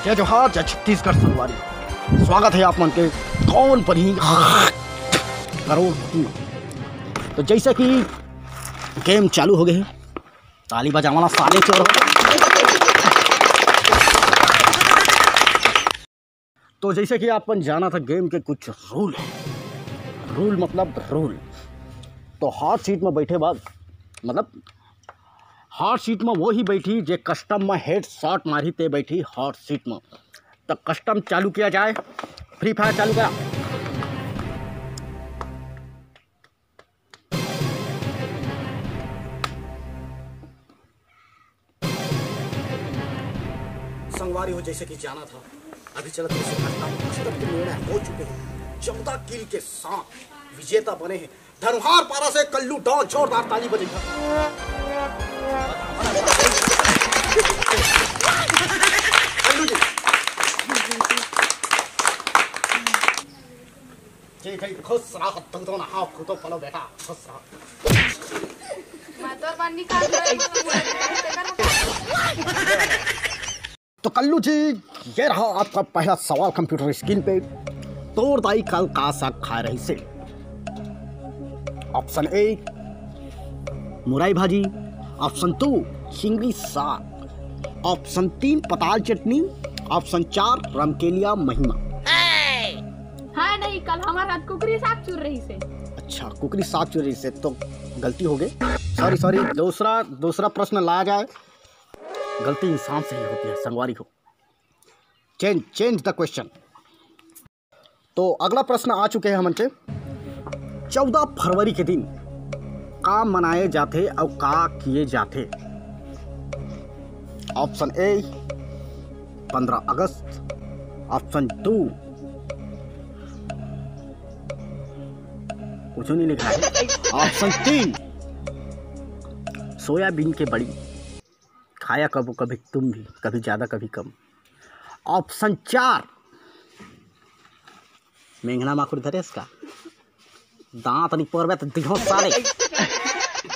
जय जोहार, जय छत्तीसगढ़ संगवारी। स्वागत है आप मन के कौन पढ़ी करोड़। तो जैसे कि गेम चालू हो गए हैं, ताली बजावाना साले चोर। तो जैसे कि आपन जाना था गेम के कुछ रूल है। रूल मतलब रूल। तो हॉट सीट में बैठे बाद मतलब हॉट सीट में वो ही बैठी जे कस्टम में हेड शॉट मारी ते बैठी हॉट सीट में। तो कस्टम चालू किया जाए। फ्री फायर चालू करा। संगवारी हो जैसे कि जाना था, अभी चलते कस्टम के निर्णय हो चुके हैं। 14 किल के साथ विजेता बने हैं धनुहार पारा से कल्लू डॉन। जोरदार ताली बजेगा। ठीक है, खुश रहा। तुम तो ना हाँ खुद फलो बेटा, खुश रहा। तो कल्लू जी, ये रहा आपका पहला सवाल कंप्यूटर स्क्रीन पे। तोड़दाई कल का साग खा रही से। ऑप्शन ए मुरई भाजी, ऑप्शन 2 चिंगड़ी साग, ऑप्शन 3 पताल चटनी, ऑप्शन 4 रमकेलिया महिमा। हाँ नहीं, कल हमारा कुकरी साग चुर रही से। अच्छा, कुकरी साग चुर रही से, तो गलती हो गई। सॉरी। दूसरा प्रश्न लाया जाए। गलती इंसान से ही होती है संगवारी हो। Change the question. तो अगला प्रश्न आ चुके हैं हम के। 14 फरवरी के दिन का मनाए जाते और का किए जाते। ऑप्शन ए 15 अगस्त, ऑप्शन 2 कुछ नहीं लिखा है, ऑप्शन 3 सोयाबीन के बड़ी खाया कबो कभी तुम भी, कभी ज़्यादा कभी कम, ऑप्शन 4 मेंगना माकुर धरे इसका दांत नहीं पड़वे तो दिखो सारे।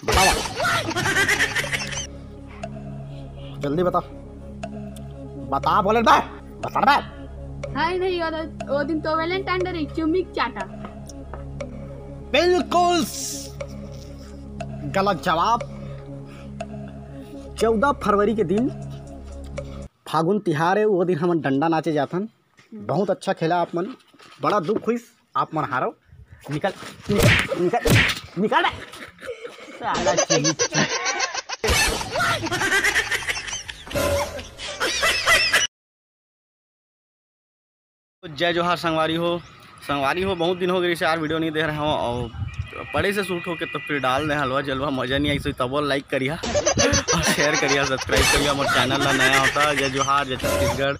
बताओ जल्दी बता बोले बे बता बे। हाँ नहीं, वो दिन तो वैलेंटाइन डे चुम्मी चाटा। बिल्कुल गलत जवाब। 14 फरवरी के दिन फागुन तिहार है। वो दिन हम डंडा नाचे जाथन। बहुत अच्छा खेला आप मन। बड़ा दुख हुई आप मन हारो। निकल जय जोहार संगवारी हो। बहुत दिन हो गए यार वीडियो नहीं दे रहे हो, और पड़े से शूट होके तो फिर डाल रहे हलवा जलवा मजा नहीं आई। सो तब लाइक करिए और शेयर करिए, सब्सक्राइब करिए। हमारे चैनल ला नया होता। जय जोहार, जय छत्तीसगढ़।